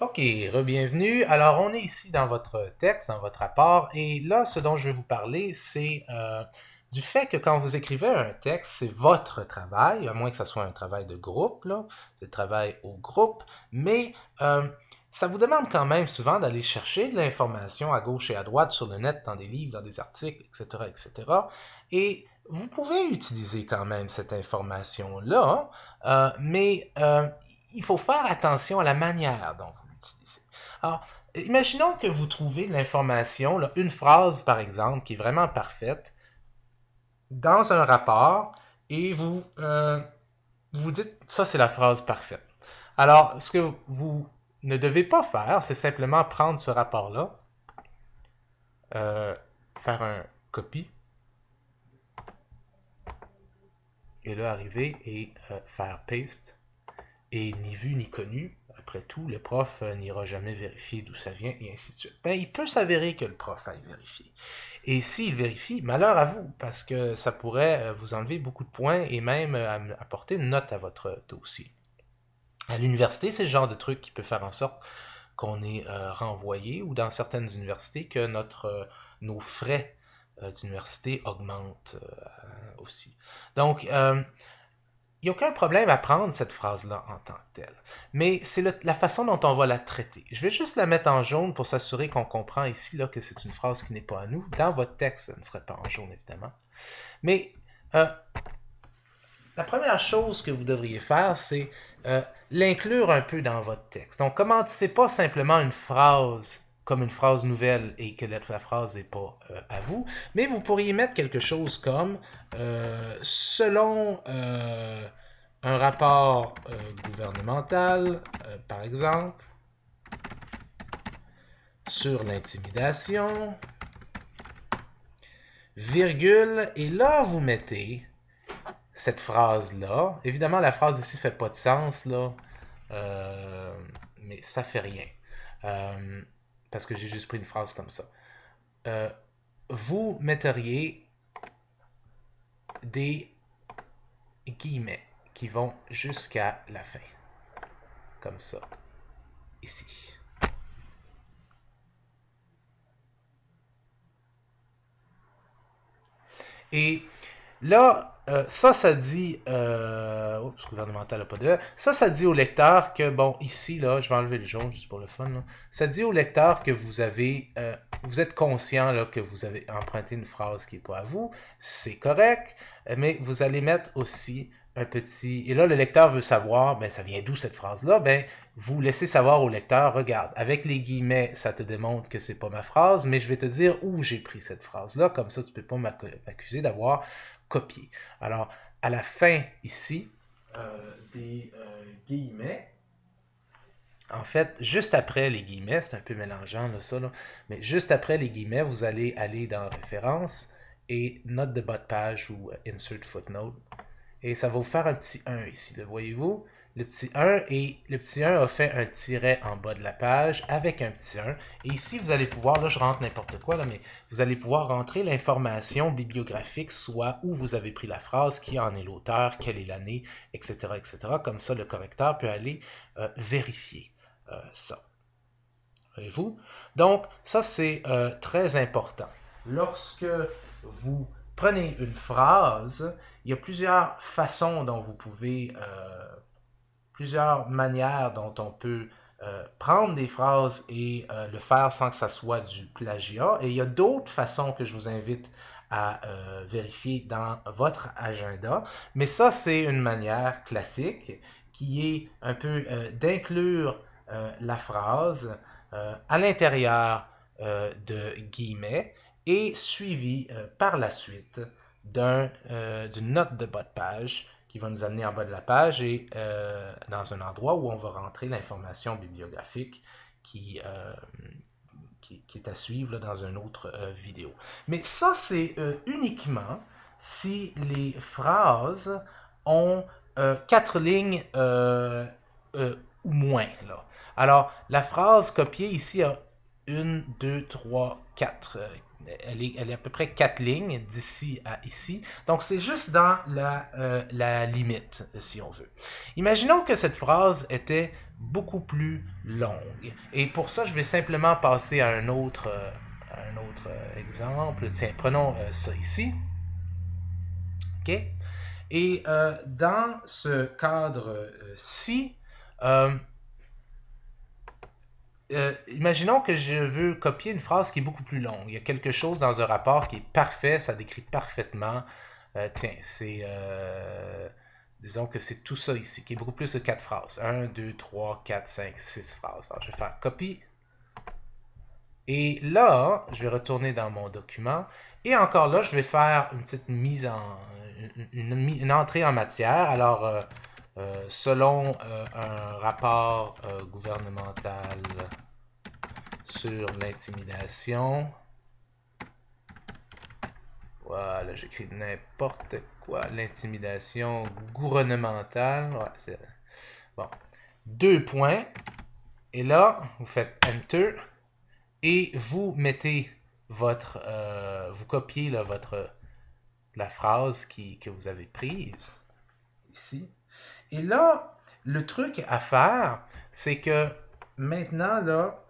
OK, re-bienvenue. Alors, on est ici dans votre texte, dans votre rapport, et là, ce dont je vais vous parler, c'est du fait que quand vous écrivez un texte, c'est votre travail, à moins que ce soit un travail de groupe, là, c'est le travail au groupe, mais ça vous demande quand même souvent d'aller chercher de l'information à gauche et à droite sur le net, dans des livres, dans des articles, etc., etc. Et vous pouvez utiliser quand même cette information-là, mais il faut faire attention à la manière dont vous l'utilisez. Alors, imaginons que vous trouvez de l'information, là, une phrase par exemple, qui est vraiment parfaite, dans un rapport, et vous dites, ça c'est la phrase parfaite. Alors, ce que vous ne devez pas faire, c'est simplement prendre ce rapport-là, euh, faire un copie, et là arriver et faire paste, et ni vu ni connu. Après tout, le prof n'ira jamais vérifier d'où ça vient, et ainsi de suite. Ben, il peut s'avérer que le prof aille vérifier. Et s'il vérifie, malheur à vous, parce que ça pourrait vous enlever beaucoup de points et même apporter une note à votre dossier. À l'université, c'est le genre de truc qui peut faire en sorte qu'on est renvoyé, ou dans certaines universités, que nos frais d'université augmentent aussi. Donc, il n'y a aucun problème à prendre cette phrase-là en tant que telle. Mais c'est la façon dont on va la traiter. Je vais juste la mettre en jaune pour s'assurer qu'on comprend ici là, que c'est une phrase qui n'est pas à nous. Dans votre texte, ça ne serait pas en jaune, évidemment. Mais la première chose que vous devriez faire, c'est l'inclure un peu dans votre texte. Donc, commencez pas simplement une phrase comme une phrase nouvelle et que la phrase n'est pas à vous, mais vous pourriez mettre quelque chose comme selon un rapport gouvernemental, par exemple, sur l'intimidation, virgule, et là vous mettez cette phrase-là. Évidemment, la phrase ici fait pas de sens, là, mais ça fait rien. Parce que j'ai juste pris une phrase comme ça. Vous metteriez des guillemets qui vont jusqu'à la fin. Comme ça. Ici. Et là, ça dit, oups, gouvernemental n'a pas de, ça dit au lecteur que, bon, ici, là, je vais enlever le jaune juste pour le fun, là. Ça dit au lecteur que vous êtes conscient, là, que vous avez emprunté une phrase qui n'est pas à vous, c'est correct, mais vous allez mettre aussi un petit, et là, le lecteur veut savoir, ben, ça vient d'où cette phrase-là, ben, vous laissez savoir au lecteur, regarde, avec les guillemets, ça te démontre que c'est pas ma phrase, mais je vais te dire où j'ai pris cette phrase-là, comme ça, tu peux pas m'accuser d'avoir copié. Alors, à la fin, ici, des guillemets, en fait, juste après les guillemets, c'est un peu mélangeant, là, ça, là, mais juste après les guillemets, vous allez aller dans Référence et Note de bas de page ou Insert Footnote. Et ça va vous faire un petit 1 ici, le voyez-vous? Le petit 1, et le petit 1 a fait un tiret en bas de la page avec un petit 1. Et ici, vous allez pouvoir, là je rentre n'importe quoi, là, mais vous allez pouvoir rentrer l'information bibliographique, soit où vous avez pris la phrase, qui en est l'auteur, quelle est l'année, etc., etc. Comme ça, le correcteur peut aller vérifier ça. Voyez-vous? Donc, ça c'est très important. Lorsque vous prenez une phrase, il y a plusieurs façons dont vous pouvez, plusieurs manières dont on peut prendre des phrases et le faire sans que ça soit du plagiat. Et il y a d'autres façons que je vous invite à vérifier dans votre agenda. Mais ça, c'est une manière classique qui est un peu d'inclure la phrase à l'intérieur de guillemets et suivi par la suite d'une note de bas de page qui va nous amener en bas de la page et dans un endroit où on va rentrer l'information bibliographique qui est à suivre là, dans une autre vidéo. Mais ça, c'est uniquement si les phrases ont 4 lignes ou moins. Là. Alors, la phrase copiée ici a 1, 2, 3, 4 elle est à peu près 4 lignes d'ici à ici. Donc, c'est juste dans la limite, si on veut. Imaginons que cette phrase était beaucoup plus longue. Et pour ça, je vais simplement passer à un autre exemple. Tiens, prenons ça ici. OK? Et dans ce cadre-ci, imaginons que je veux copier une phrase qui est beaucoup plus longue. Il y a quelque chose dans un rapport qui est parfait, ça décrit parfaitement. Tiens, c'est... disons que c'est tout ça ici, qui est beaucoup plus de 4 phrases. 1, 2, 3, 4, 5, 6 phrases. Alors, je vais faire copie. Et là, je vais retourner dans mon document. Et encore là, je vais faire une petite mise en... une entrée en matière. Alors, selon un rapport gouvernemental sur l'intimidation. Voilà, j'écris n'importe quoi. L'intimidation gouvernementale. Ouais, c'est... Bon. 2 points. Et là, vous faites Enter. Et vous mettez votre... vous copiez là, la phrase que vous avez prise. Ici. Et là, le truc à faire, c'est que maintenant, là,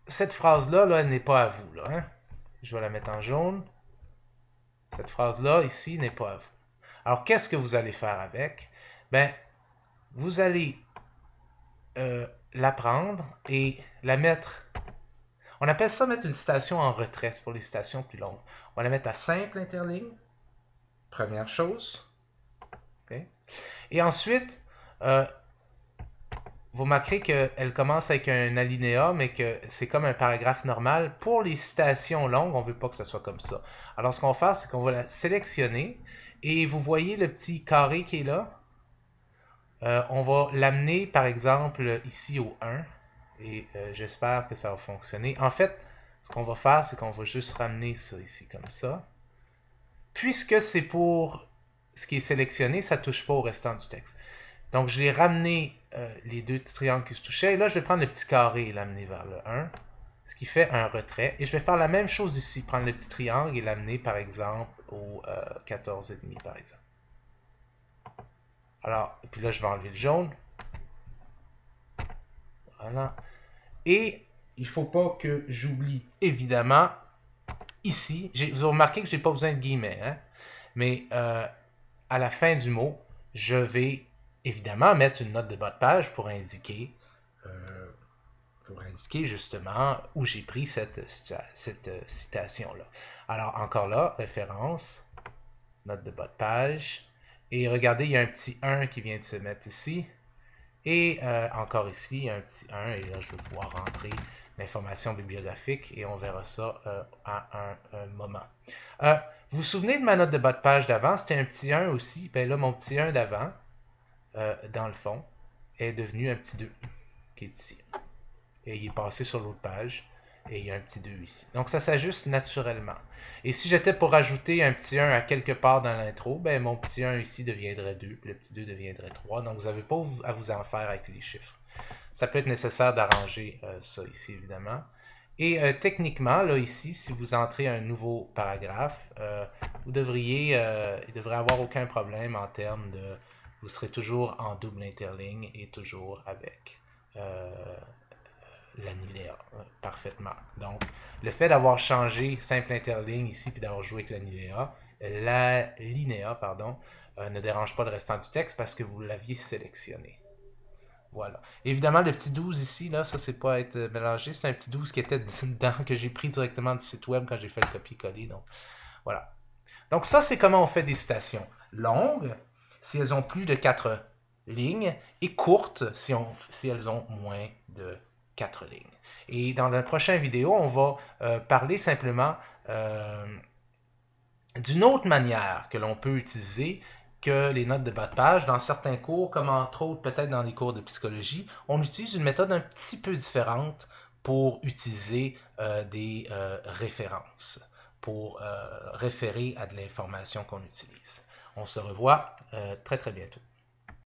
cette phrase-là, là, elle n'est pas à vous. Là, hein? Je vais la mettre en jaune. Cette phrase-là, ici, n'est pas à vous. Alors, qu'est-ce que vous allez faire avec? Ben, vous allez la prendre et la mettre... On appelle ça mettre une citation en retrait, c'est pour les citations plus longues. On va la mettre à simple interligne. Première chose. Okay. Et ensuite, vous remarquerez qu'elle commence avec un alinéa, mais que c'est comme un paragraphe normal. Pour les citations longues, on ne veut pas que ça soit comme ça. Alors, ce qu'on va faire, c'est qu'on va la sélectionner. Et vous voyez le petit carré qui est là? On va l'amener, par exemple, ici au 1. Et j'espère que ça va fonctionner. En fait, ce qu'on va faire, c'est qu'on va juste ramener ça ici, comme ça. Puisque c'est pour ce qui est sélectionné, ça ne touche pas au restant du texte. Donc, je vais ramener les deux petits triangles qui se touchaient. Et là, je vais prendre le petit carré et l'amener vers le 1. Ce qui fait un retrait. Et je vais faire la même chose ici. Prendre le petit triangle et l'amener, par exemple, au 14,5, par exemple. Alors, puis là, je vais enlever le jaune. Voilà. Et il ne faut pas que j'oublie, évidemment, ici. Vous avez remarqué que je n'ai pas besoin de guillemets. Hein? Mais à la fin du mot, je vais évidemment mettre une note de bas de page pour indiquer justement où j'ai pris cette citation-là. Alors, encore là, référence, note de bas de page. Et regardez, il y a un petit 1 qui vient de se mettre ici. Et encore ici, il y a un petit 1. Et là, je vais pouvoir rentrer l'information bibliographique et on verra ça à un moment. Vous vous souvenez de ma note de bas de page d'avant? C'était un petit 1 aussi. Ben là, mon petit 1 d'avant, dans le fond, est devenu un petit 2 qui est ici. Et il est passé sur l'autre page. Et il y a un petit 2 ici. Donc, ça s'ajuste naturellement. Et si j'étais pour ajouter un petit 1 à quelque part dans l'intro, ben mon petit 1 ici deviendrait 2, puis le petit 2 deviendrait 3. Donc, vous n'avez pas à vous en faire avec les chiffres. Ça peut être nécessaire d'arranger ça ici, évidemment. Et techniquement, là, ici, si vous entrez un nouveau paragraphe, il ne devrait avoir aucun problème en termes de... Vous serez toujours en double interligne et toujours avec... l'aniléa parfaitement. Donc, le fait d'avoir changé simple interligne ici puis d'avoir joué avec l'alinéa, pardon, ne dérange pas le restant du texte parce que vous l'aviez sélectionné. Voilà. Évidemment, le petit 12 ici, là, ça, c'est pas être mélangé. C'est un petit 12 qui était dedans, que j'ai pris directement du site web quand j'ai fait le copier-coller. Donc, voilà. Donc, ça, c'est comment on fait des citations longues, si elles ont plus de 4 lignes, et courtes, si elles ont moins de 4 lignes. Et dans la prochaine vidéo, on va parler simplement d'une autre manière que l'on peut utiliser que les notes de bas de page. Dans certains cours, comme entre autres peut-être dans les cours de psychologie, on utilise une méthode un petit peu différente pour utiliser des références, pour référer à de l'information qu'on utilise. On se revoit très très bientôt.